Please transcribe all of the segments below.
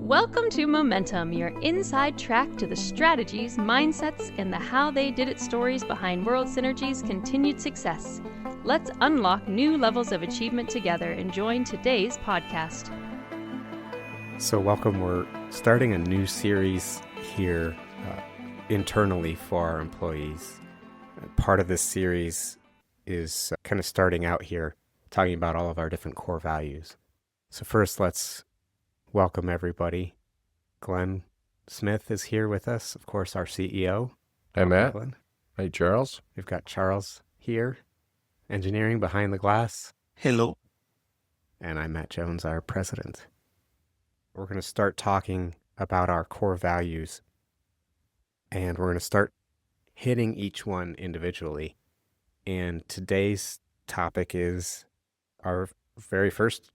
Welcome to Momentum, your inside track to the strategies, mindsets, and the how they did it stories behind World Synergy's continued success. Let's unlock new levels of achievement together and join today's podcast. So welcome, we're starting a new series here internally for our employees. Part of this series is kind of starting out here, talking about all of our different core values. So first, let's welcome everybody. Glenn Smith is here with us, of course, our CEO. Hi, Matt. Glenn. Hi, Charles. We've got Charles here, engineering behind the glass. Hello. And I'm Matt Jones, our president. We're going to start talking about our core values, and we're going to start hitting each one individually. And today's topic is our very first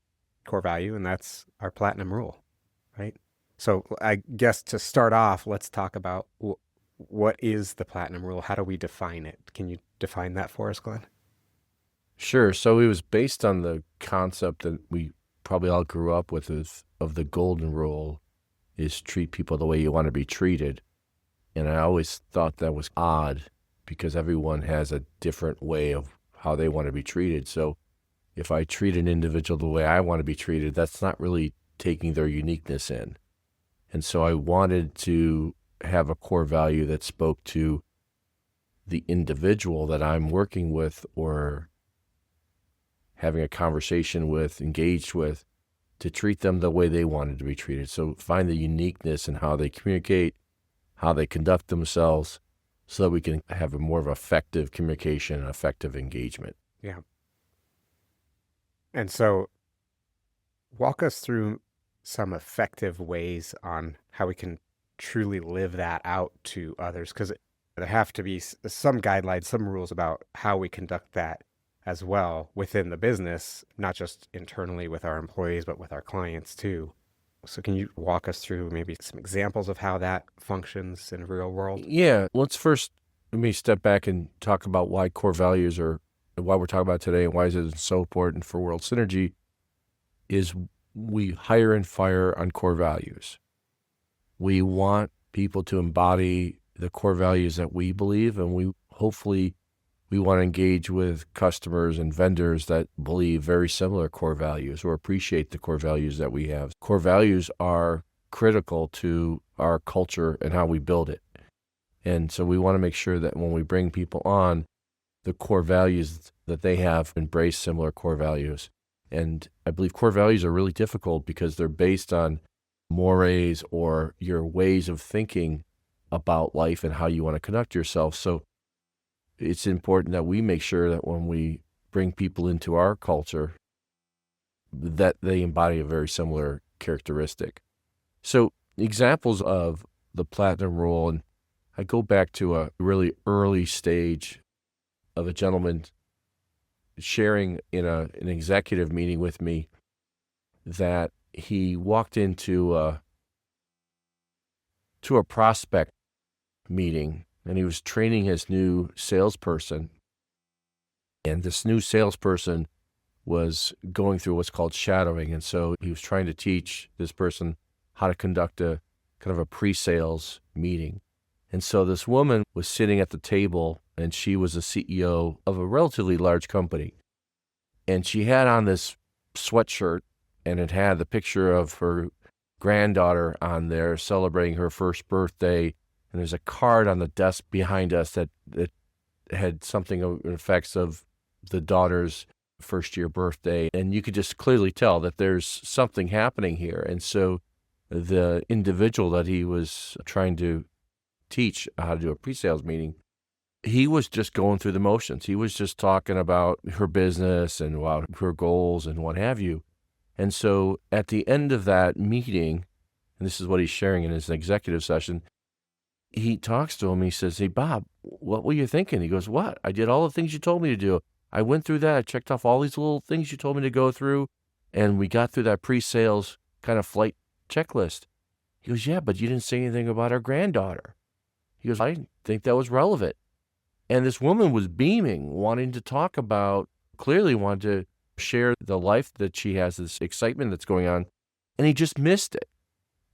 core value, and that's our platinum rule, right? So I guess to start off, let's talk about what is the platinum rule? How do we define it? Can you define that for us, Glenn? Sure. So it was based on the concept that we probably all grew up with of the golden rule is treat people the way you want to be treated. And I always thought that was odd because everyone has a different way of how they want to be treated. So if I treat an individual the way I want to be treated, that's not really taking their uniqueness in. And so I wanted to have a core value that spoke to the individual that I'm working with or having a conversation with, engaged with, to treat them the way they wanted to be treated. So find the uniqueness in how they communicate, how they conduct themselves, so that we can have a more of effective communication and effective engagement. Yeah. And so walk us through some effective ways on how we can truly live that out to others, because there have to be some guidelines, some rules about how we conduct that as well within the business, not just internally with our employees, but with our clients too. So can you walk us through maybe some examples of how that functions in the real world? Yeah, let me step back and talk about why core values are, why we're talking about today and why is it so important for World Synergy is we hire and fire on core values. We want people to embody the core values that we believe, and we want to engage with customers and vendors that believe very similar core values or appreciate the core values that we have. Core values are critical to our culture and how we build it. And so we want to make sure that when we bring people on, the core values that they have embrace similar core values. And I believe core values are really difficult because they're based on mores or your ways of thinking about life and how you want to conduct yourself. So it's important that we make sure that when we bring people into our culture, that they embody a very similar characteristic. So examples of the platinum rule, and I go back to a really early stage of a gentleman sharing in an executive meeting with me that he walked into a prospect meeting, and he was training his new salesperson. And this new salesperson was going through what's called shadowing. And so he was trying to teach this person how to conduct a kind of a pre-sales meeting. And so this woman was sitting at the table, and she was a CEO of a relatively large company. And she had on this sweatshirt, and it had the picture of her granddaughter on there celebrating her first birthday. And there's a card on the desk behind us that had something of effects of the daughter's first year birthday. And you could just clearly tell that there's something happening here. And so the individual that he was trying to teach how to do a pre-sales meeting, he was just going through the motions. He was just talking about her business and about her goals and what have you. And so at the end of that meeting, and this is what he's sharing in his executive session, he talks to him. He says, "Hey, Bob, what were you thinking?" He goes, "What? I did all the things you told me to do. I went through that. I checked off all these little things you told me to go through, and we got through that pre-sales kind of flight checklist." He goes, "Yeah, but you didn't say anything about our granddaughter." He goes, "I didn't think that was relevant." And this woman was beaming, clearly wanted to share the life that she has, this excitement that's going on. And he just missed it.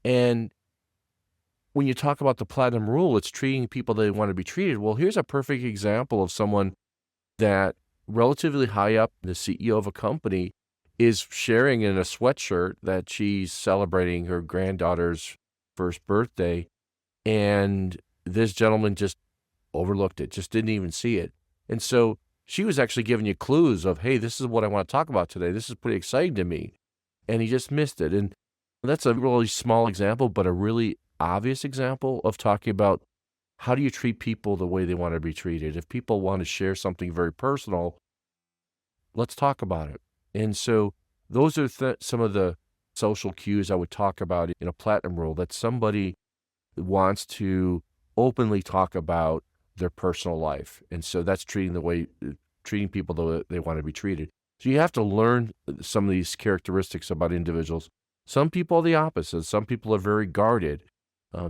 And when you talk about the platinum rule, it's treating people they want to be treated. Well, here's a perfect example of someone that relatively high up, the CEO of a company, is sharing in a sweatshirt that she's celebrating her granddaughter's first birthday. And this gentleman just overlooked it, just didn't even see it. And so she was actually giving you clues of, hey, this is what I want to talk about today. This is pretty exciting to me. And he just missed it. And that's a really small example, but a really obvious example of talking about how do you treat people the way they want to be treated. If people want to share something very personal, let's talk about it. And so those are some of the social cues I would talk about in a platinum rule, that somebody wants to openly talk about their personal life. And so that's treating people the way they want to be treated. So you have to learn some of these characteristics about individuals. Some people are the opposite. Some people are very guarded,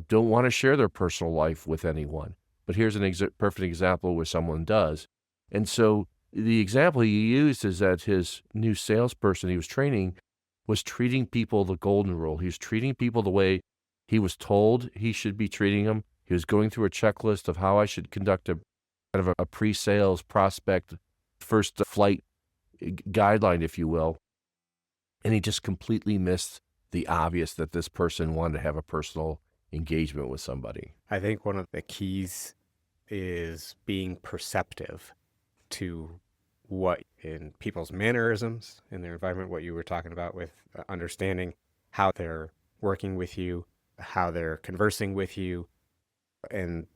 don't want to share their personal life with anyone. But here's an perfect example where someone does. And so the example he used is that his new salesperson he was training was treating people the golden rule. He was treating people the way he was told he should be treating them. He was going through a checklist of how I should conduct kind of a pre-sales prospect first flight guideline, if you will. And he just completely missed the obvious that this person wanted to have a personal engagement with somebody. I think one of the keys is being perceptive to what in people's mannerisms in their environment, what you were talking about with understanding how they're working with you, how they're conversing with you. And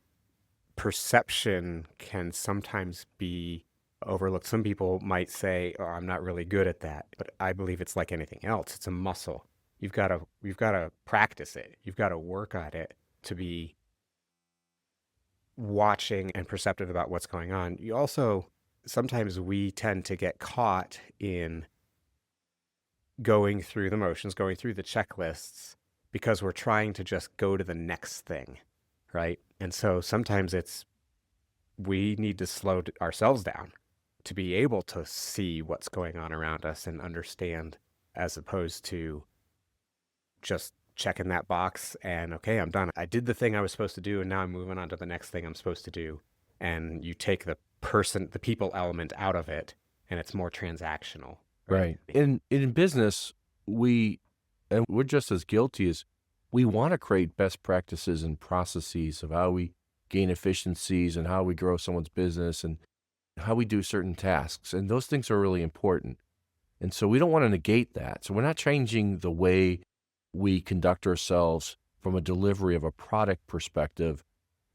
perception can sometimes be overlooked. Some people might say, oh, I'm not really good at that. But I believe it's like anything else. It's a muscle. You've got to practice it. You've got to work at it to be watching and perceptive about what's going on. You also, sometimes we tend to get caught in going through the motions, going through the checklists, because we're trying to just go to the next thing, right? And so sometimes we need to slow ourselves down to be able to see what's going on around us and understand, as opposed to just checking that box and, okay, I'm done. I did the thing I was supposed to do, and now I'm moving on to the next thing I'm supposed to do. And you take the people element out of it, and it's more transactional. Right. In business, we're just as guilty as we want to create best practices and processes of how we gain efficiencies and how we grow someone's business and how we do certain tasks. And those things are really important. And so we don't want to negate that. So we're not changing the way we conduct ourselves from a delivery of a product perspective,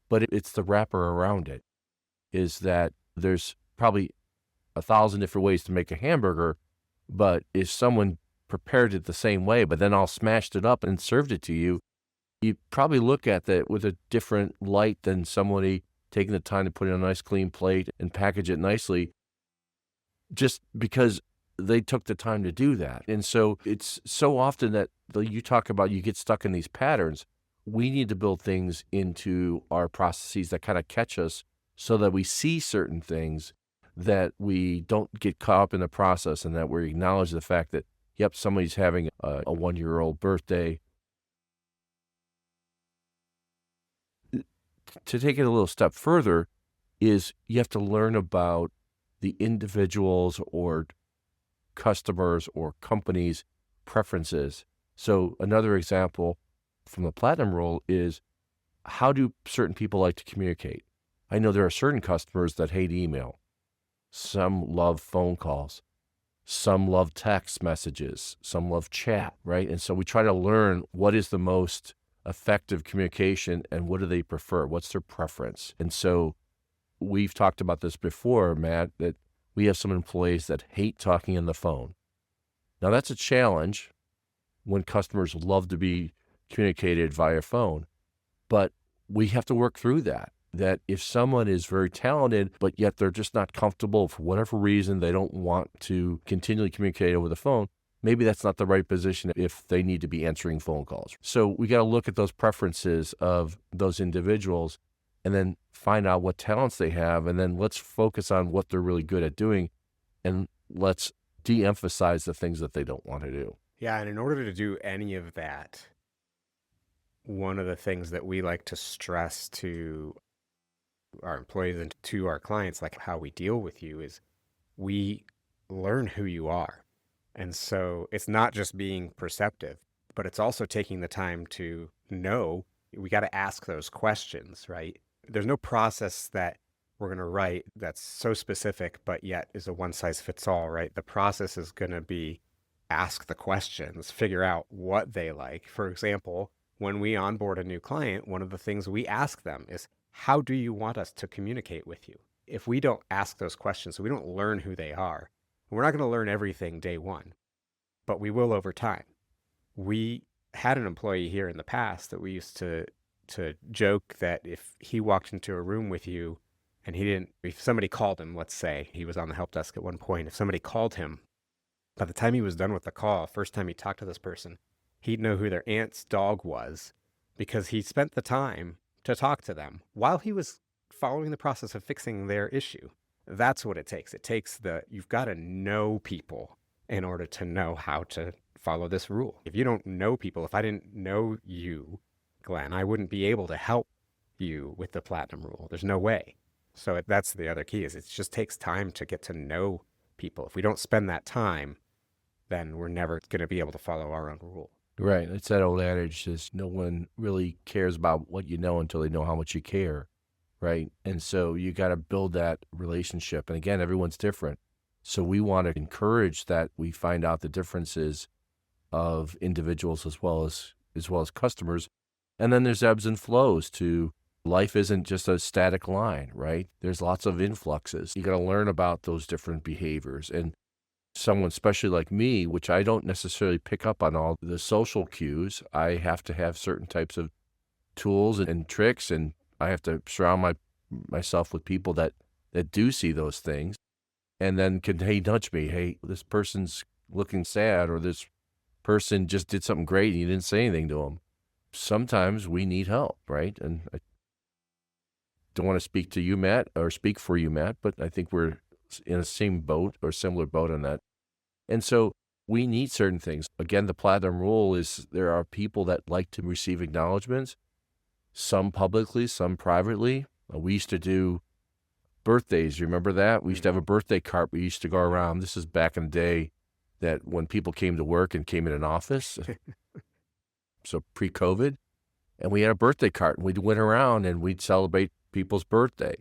but it's the wrapper around it, is that there's probably 1,000 different ways to make a hamburger, but if someone prepared it the same way, but then all smashed it up and served it to you, you probably look at that with a different light than somebody taking the time to put it on a nice clean plate and package it nicely, just because they took the time to do that. And so it's so often that you talk about you get stuck in these patterns. We need to build things into our processes that kind of catch us so that we see certain things, that we don't get caught up in the process, and that we acknowledge the fact that, yep, somebody's having a 1-year-old birthday. To take it a little step further is you have to learn about the individuals or customers or companies' preferences. So another example from the platinum rule is, how do certain people like to communicate? I know there are certain customers that hate email. Some love phone calls. Some love text messages. Some love chat, right? And so we try to learn what is the most effective communication and what do they prefer? What's their preference? And so we've talked about this before, Matt, that we have some employees that hate talking on the phone. Now, that's a challenge when customers love to be communicated via phone, but we have to work through that. That if someone is very talented, but yet they're just not comfortable for whatever reason, they don't want to continually communicate over the phone, maybe that's not the right position if they need to be answering phone calls. So we got to look at those preferences of those individuals and then find out what talents they have, and then let's focus on what they're really good at doing, and let's de-emphasize the things that they don't want to do. Yeah, and in order to do any of that, one of the things that we like to stress to our employees and to our clients, like how we deal with you, is we learn who you are. And so it's not just being perceptive, but it's also taking the time to know. We got to ask those questions, right? There's no process that we're going to write that's so specific, but yet is a one size fits all, right? The process is going to be ask the questions, figure out what they like. For example, when we onboard a new client, one of the things we ask them is, how do you want us to communicate with you? If we don't ask those questions, we don't learn who they are. We're not going to learn everything day one, but we will over time. We had an employee here in the past that we used to joke that if he walked into a room with you and if somebody called him, let's say he was on the help desk at one point, if somebody called him, by the time he was done with the call, first time he talked to this person, he'd know who their aunt's dog was because he spent the time to talk to them while he was following the process of fixing their issue. That's what it takes. You've got to know people in order to know how to follow this rule. If you don't know people, if I didn't know you, Glenn, I wouldn't be able to help you with the platinum rule. There's no way. So that's the other key, is it just takes time to get to know people. If we don't spend that time, then we're never going to be able to follow our own rule. Right. It's that old adage is no one really cares about what you know until they know how much you care. Right. And so you got to build that relationship. And again, everyone's different. So we want to encourage that we find out the differences of individuals as well as customers. And then there's ebbs and flows to life. Isn't just a static line, right? There's lots of influxes. You got to learn about those different behaviors. And someone, especially like me, which I don't necessarily pick up on all the social cues, I have to have certain types of tools and tricks, and I have to surround myself with people that do see those things, and then can, hey, nudge me, hey, this person's looking sad, or this person just did something great and you didn't say anything to them. Sometimes we need help, right? And I don't want to speak to you, Matt, or speak for you, Matt, but I think we're in the same boat or similar boat on that. And so we need certain things. Again, the platinum rule is there are people that like to receive acknowledgments, some publicly, some privately. We used to do birthdays. You remember that? We used to have a birthday cart. We used to go around. This is back in the day that when people came to work and came in an office, so pre-COVID, and we had a birthday cart, and we'd went around and we'd celebrate people's birthday.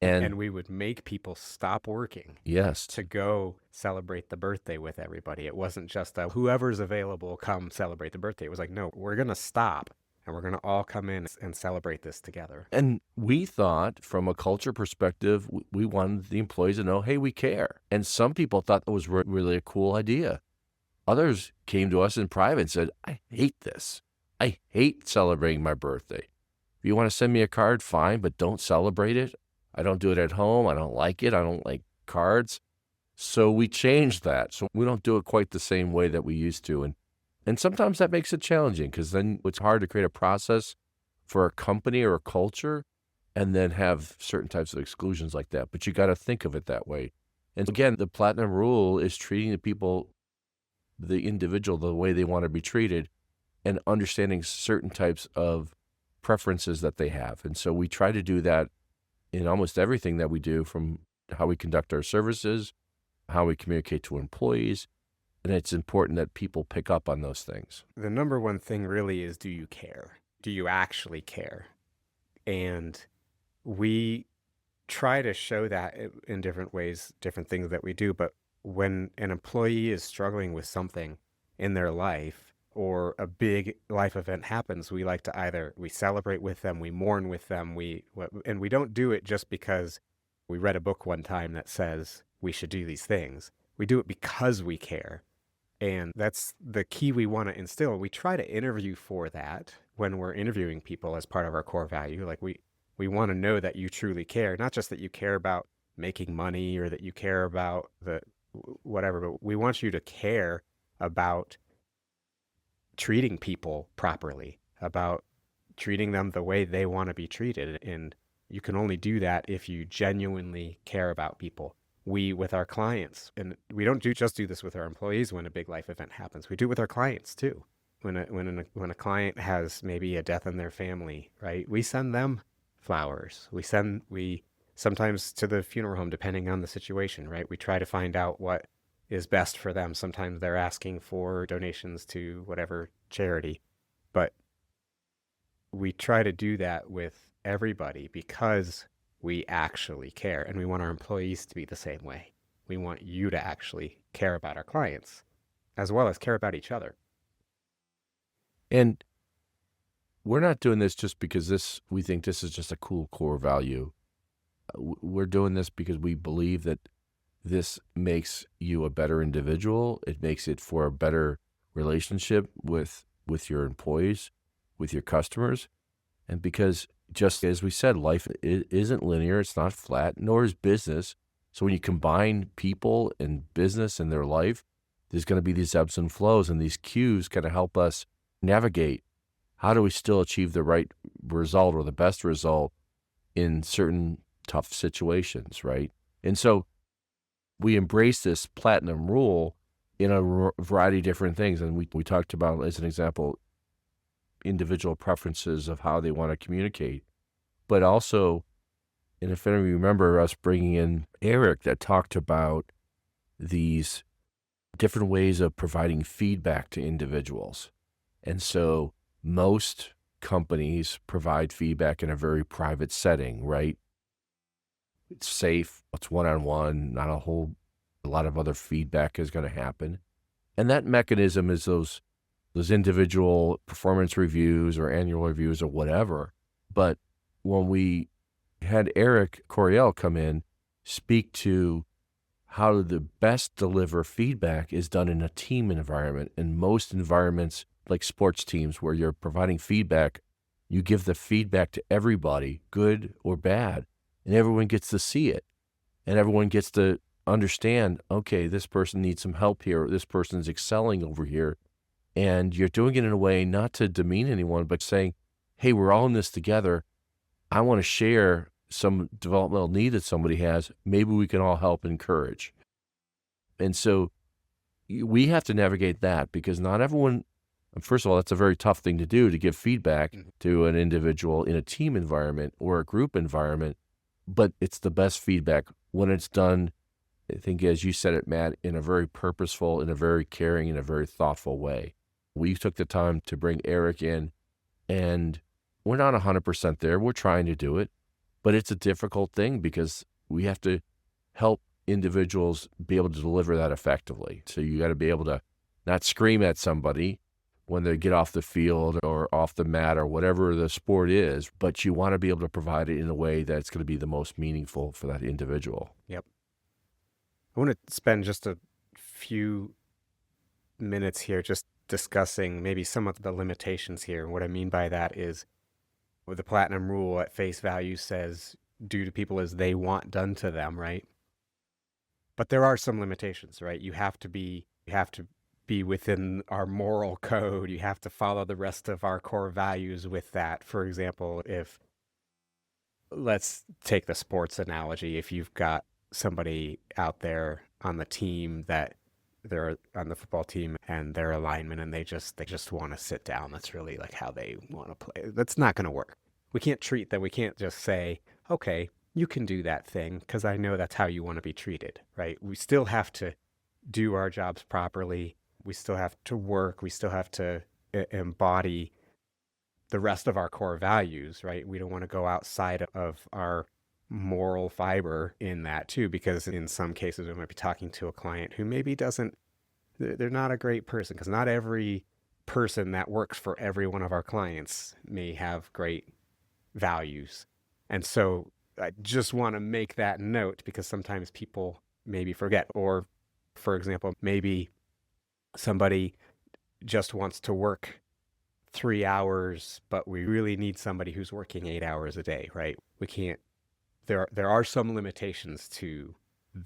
And we would make people stop working. Yes. To go celebrate the birthday with everybody. It wasn't just whoever's available, come celebrate the birthday. It was like, no, we're going to stop and we're going to all come in and celebrate this together. And we thought from a culture perspective, we wanted the employees to know, hey, we care. And some people thought that was really a cool idea. Others came to us in private and said, I hate this. I hate celebrating my birthday. If you want to send me a card, fine, but don't celebrate it. I don't do it at home. I don't like it. I don't like cards. So we changed that. So we don't do it quite the same way that we used to. And sometimes that makes it challenging because then it's hard to create a process for a company or a culture and then have certain types of exclusions like that. But you got to think of it that way. And again, the platinum rule is treating the people, the individual, the way they want to be treated and understanding certain types of preferences that they have. And so we try to do that in almost everything that we do, from how we conduct our services, how we communicate to employees. And it's important that people pick up on those things. The number one thing really is, do you care? Do you actually care? And we try to show that in different ways, different things that we do. But when an employee is struggling with something in their life or a big life event happens, we like to we celebrate with them, we mourn with them, and we don't do it just because we read a book one time that says we should do these things. We do it because we care. And that's the key we want to instill. We try to interview for that when we're interviewing people as part of our core value. Like we want to know that you truly care, not just that you care about making money or that you care about the whatever, but we want you to care about treating people properly, about treating them the way they want to be treated. And you can only do that if you genuinely care about people. We, with our clients, and we don't just do this with our employees when a big life event happens. We do it with our clients too. When a client has maybe a death in their family, right? We send them flowers. We sometimes to the funeral home, depending on the situation, right? We try to find out what is best for them. Sometimes they're asking for donations to whatever charity, but we try to do that with everybody because we actually care, and we want our employees to be the same way. We want you to actually care about our clients as well as care about each other. And we're not doing this just because we think this is just a cool core value. We're doing this because we believe that this makes you a better individual. It makes it for a better relationship with your employees, with your customers. And because, just as we said, life isn't linear, it's not flat, nor is business. So when you combine people and business and their life, there's going to be these ebbs and flows, and these cues kind of help us navigate how do we still achieve the right result or the best result in certain tough situations, right? And so we embrace this platinum rule in a variety of different things. And we talked about, as an example, individual preferences of how they want to communicate. But also, and if any of you remember us bringing in Eric that talked about these different ways of providing feedback to individuals. And so most companies provide feedback in a very private setting, right? It's safe, it's one-on-one, not a lot of other feedback is going to happen. And that mechanism is those individual performance reviews or annual reviews or whatever. But when we had Eric Coryell come in, speak to how the best deliver feedback is done in a team environment. In most environments, like sports teams, where you're providing feedback, you give the feedback to everybody, good or bad, and everyone gets to see it. And everyone gets to understand, okay, this person needs some help here, or this person's excelling over here. And you're doing it in a way not to demean anyone, but saying, hey, we're all in this together. I want to share some developmental need that somebody has. Maybe we can all help encourage. And so we have to navigate that, because not everyone, first of all, that's a very tough thing to do, to give feedback to an individual in a team environment or a group environment, but it's the best feedback when it's done, I think, as you said it, Matt, in a very purposeful, in a very caring, in a very thoughtful way. We took the time to bring Eric in, and we're not 100% there. We're trying to do it, but it's a difficult thing because we have to help individuals be able to deliver that effectively. So you got to be able to not scream at somebody when they get off the field or off the mat or whatever the sport is, but you want to be able to provide it in a way that's going to be the most meaningful for that individual. Yep. I want to spend just a few minutes here just discussing maybe some of the limitations here. And what I mean by that is, with the platinum rule at face value says do to people as they want done to them, right? But there are some limitations, right? You have to be within our moral code. You have to follow the rest of our core values with that. For example, let's take the sports analogy. If you've got somebody out there on the team that they're on the football team and they're a lineman and they just want to sit down, that's really like how they want to play. That's not going to work. We can't treat them. We can't just say, okay, you can do that thing because I know that's how you want to be treated, right? We still have to do our jobs properly. We still have to work. We still have to embody the rest of our core values, right? We don't want to go outside of our moral fiber in that too, because in some cases we might be talking to a client who maybe they're not a great person, because not every person that works for every one of our clients may have great values. And so I just want to make that note, because sometimes people maybe forget. Or, for example, maybe somebody just wants to work 3 hours, but we really need somebody who's working 8 hours a day, right? We can't, there are some limitations to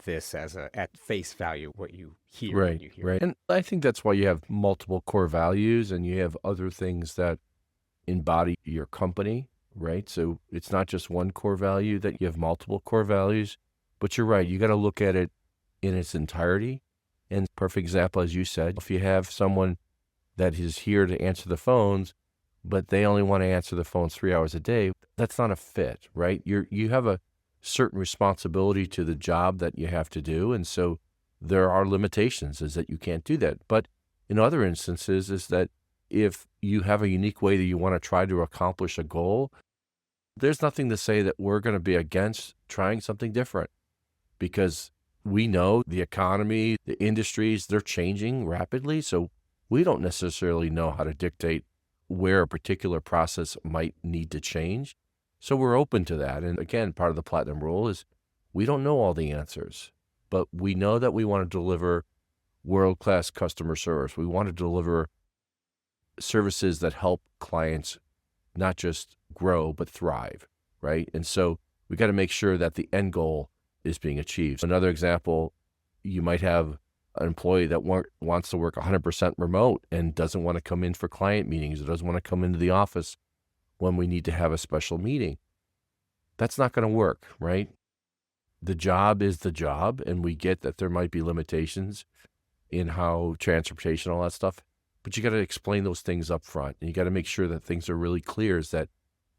this at face value, what you hear when you hear. Right. And I think that's why you have multiple core values and you have other things that embody your company, right? So it's not just one core value, that you have multiple core values, but you're right. You got to look at it in its entirety. And perfect example, as you said, if you have someone that is here to answer the phones, but they only want to answer the phones 3 hours a day. That's not a fit, right? You have a certain responsibility to the job that you have to do. And so there are limitations is that you can't do that. But in other instances is that if you have a unique way that you want to try to accomplish a goal, there's nothing to say that we're going to be against trying something different, because we know the economy, the industries, they're changing rapidly. So we don't necessarily know how to dictate where a particular process might need to change. So we're open to that. And again, part of the Platinum Rule is we don't know all the answers, but we know that we want to deliver world-class customer service. We want to deliver services that help clients not just grow, but thrive, right? And so we got to make sure that the end goal is being achieved. Another example, you might have an employee that wants to work 100% remote and doesn't want to come in for client meetings or doesn't want to come into the office when we need to have a special meeting. That's not going to work, right? The job is the job, and we get that there might be limitations in how transportation, all that stuff, but you got to explain those things up front, and you got to make sure that things are really clear is that,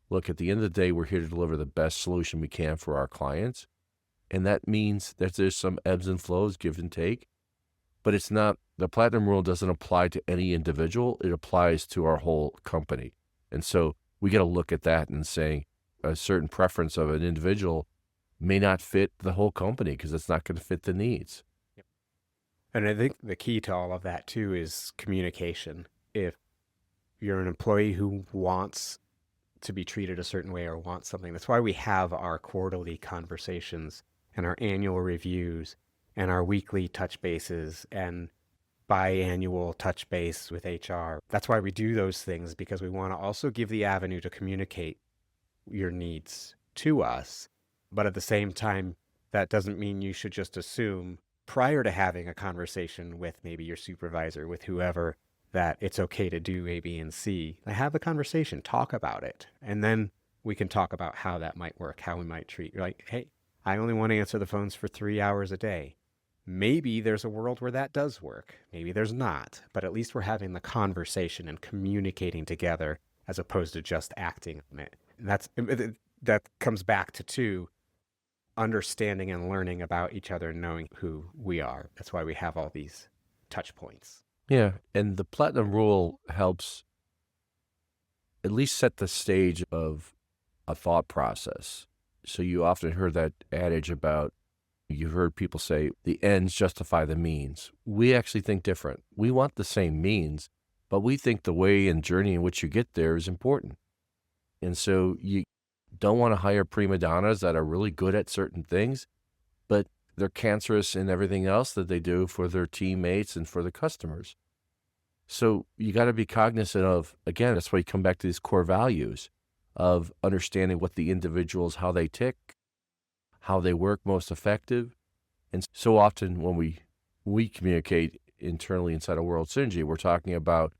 look, at the end of the day, we're here to deliver the best solution we can for our clients. And that means that there's some ebbs and flows, give and take, but it's not, the Platinum Rule doesn't apply to any individual. It applies to our whole company. And so we got to look at that and say a certain preference of an individual may not fit the whole company because it's not going to fit the needs. And I think the key to all of that too is communication. If you're an employee who wants to be treated a certain way or wants something, that's why we have our quarterly conversations and our annual reviews and our weekly touch bases and biannual touch base with HR. That's why we do those things, because we want to also give the avenue to communicate your needs to us. But at the same time, that doesn't mean you should just assume prior to having a conversation with maybe your supervisor, with whoever, that it's okay to do A, B, and C. Have the conversation, talk about it, and then we can talk about how that might work, how we might treat. You're like, hey, I only want to answer the phones for 3 hours a day. Maybe there's a world where that does work. Maybe there's not. But at least we're having the conversation and communicating together as opposed to just acting on it. And that comes back to two, understanding and learning about each other and knowing who we are. That's why we have all these touch points. Yeah, and the Platinum Rule helps at least set the stage of a thought process. So you often heard that adage about, you've heard people say, the ends justify the means. We actually think different. We want the same means, but we think the way and journey in which you get there is important. And so you don't want to hire prima donnas that are really good at certain things, but they're cancerous in everything else that they do for their teammates and for the customers. So you got to be cognizant of, again, that's why you come back to these core values of understanding what the individuals, how they tick, how they work most effective. And so often when we communicate internally inside of World Synergy, we're talking about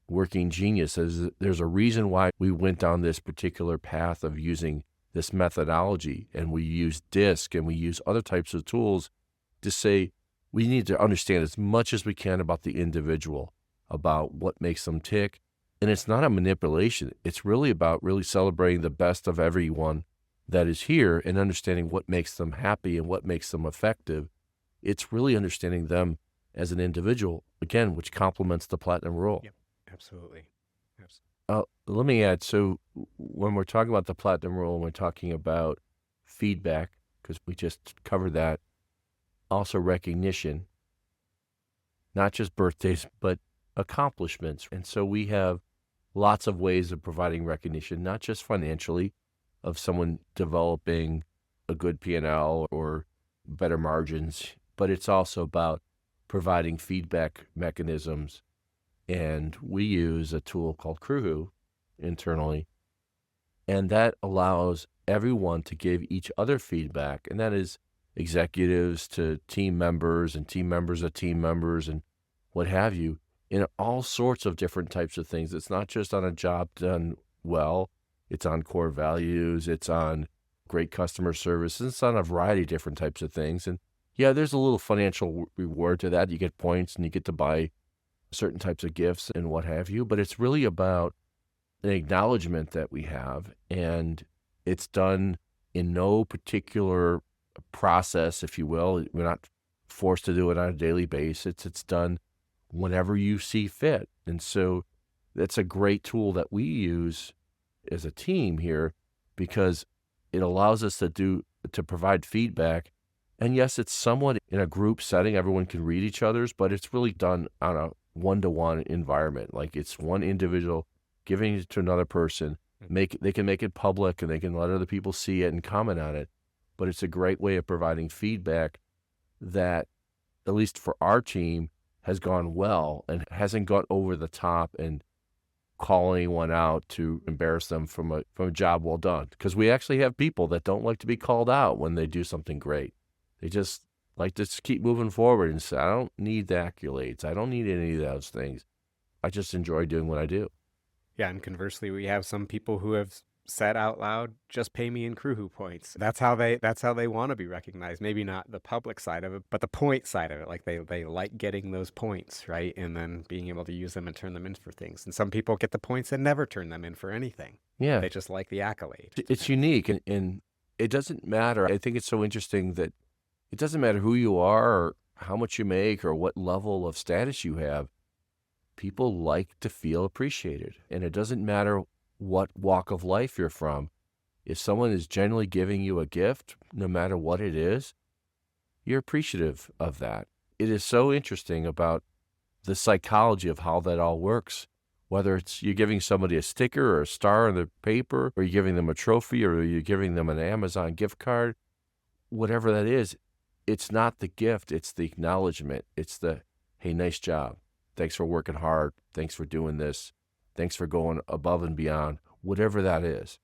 working genius. There's a reason why we went down this particular path of using this methodology, and we use DISC and we use other types of tools to say we need to understand as much as we can about the individual, about what makes them tick. And it's not a manipulation. It's really about really celebrating the best of everyone that is here and understanding what makes them happy and what makes them effective. It's really understanding them as an individual, again, which complements the Platinum Rule. Yep, absolutely. Let me add, so when we're talking about the Platinum Rule, and we're talking about feedback, because we just covered that, also recognition, not just birthdays, but accomplishments. And so we have lots of ways of providing recognition, not just financially, of someone developing a good P&L or better margins, but it's also about providing feedback mechanisms. And we use a tool called Crewhoo internally, and that allows everyone to give each other feedback, and that is executives to team members and team members of team members and what have you, in all sorts of different types of things. It's not just on a job done well. It's on core values. It's on great customer service. It's on a variety of different types of things. And yeah, there's a little financial reward to that. You get points and you get to buy certain types of gifts and what have you, but it's really about an acknowledgement that we have, and it's done in no particular process, if you will. We're not forced to do it on a daily basis. It's done whenever you see fit. And so that's a great tool that we use as a team here because it allows us to provide feedback. And yes, it's somewhat in a group setting. Everyone can read each other's, but it's really done on a one-to-one environment. Like it's one individual giving it to another person. They can make it public and they can let other people see it and comment on it. But it's a great way of providing feedback that, at least for our team, has gone well and hasn't gone over the top and calling anyone out to embarrass them from a job well done. Because we actually have people that don't like to be called out when they do something great. They just like to keep moving forward and say, I don't need the accolades. I don't need any of those things. I just enjoy doing what I do. Yeah, and conversely, we have some people who have said out loud, just pay me in Crewhoo points. That's how they want to be recognized. Maybe not the public side of it, but the point side of it. Like they like getting those points, right? And then being able to use them and turn them in for things. And some people get the points and never turn them in for anything. Yeah. They just like the accolade. It's unique and it doesn't matter. I think it's so interesting that it doesn't matter who you are or how much you make or what level of status you have. People like to feel appreciated. And it doesn't matter what walk of life you're from. If someone is generally giving you a gift, no matter what it is, you're appreciative of that. It is so interesting about the psychology of how that all works, whether it's you're giving somebody a sticker or a star on the paper, or you're giving them a trophy, or you're giving them an Amazon gift card, whatever that is, it's not the gift, it's the acknowledgement. It's the, hey, nice job. Thanks for working hard. Thanks for doing this. Thanks for going above and beyond, whatever that is.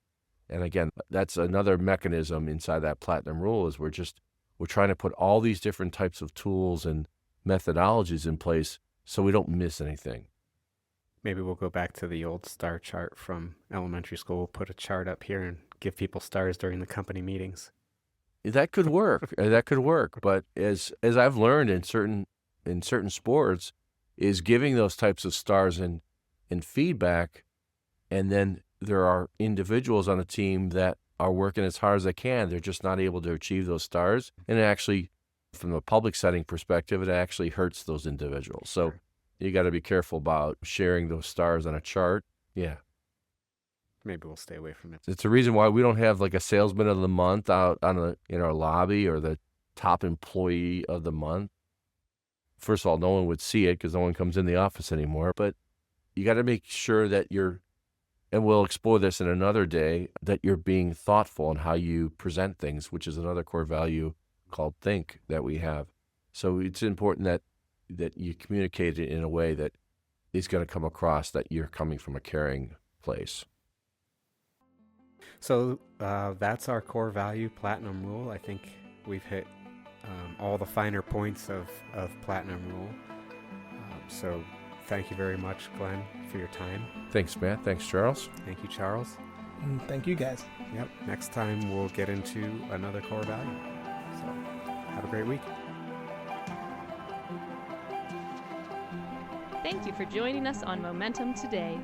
And again, that's another mechanism inside that platinum rule is we're trying to put all these different types of tools and methodologies in place so we don't miss anything. Maybe we'll go back to the old star chart from elementary school. We'll put a chart up here and give people stars during the company meetings. That could work. That could work. But as I've learned in certain sports, is giving those types of stars and feedback, and then there are individuals on a team that are working as hard as they can. They're just not able to achieve those stars. And it actually, from a public setting perspective, it actually hurts those individuals. So you got to be careful about sharing those stars on a chart. Yeah. Maybe we'll stay away from it. It's a reason why we don't have like a salesman of the month out in our lobby or the top employee of the month. First of all, no one would see it because no one comes in the office anymore. But you got to make sure that and we'll explore this in another day, that you're being thoughtful in how you present things, which is another core value called think that we have. So it's important that you communicate it in a way that is going to come across that you're coming from a caring place. So that's our core value, platinum rule. I think we've hit all the finer points of platinum rule. So thank you very much, Glenn, for your time. Thanks, Matt. Thanks, Charles. Thank you, Charles. And thank you, guys. Yep. Next time we'll get into another core value. So have a great week. Thank you for joining us on Momentum today.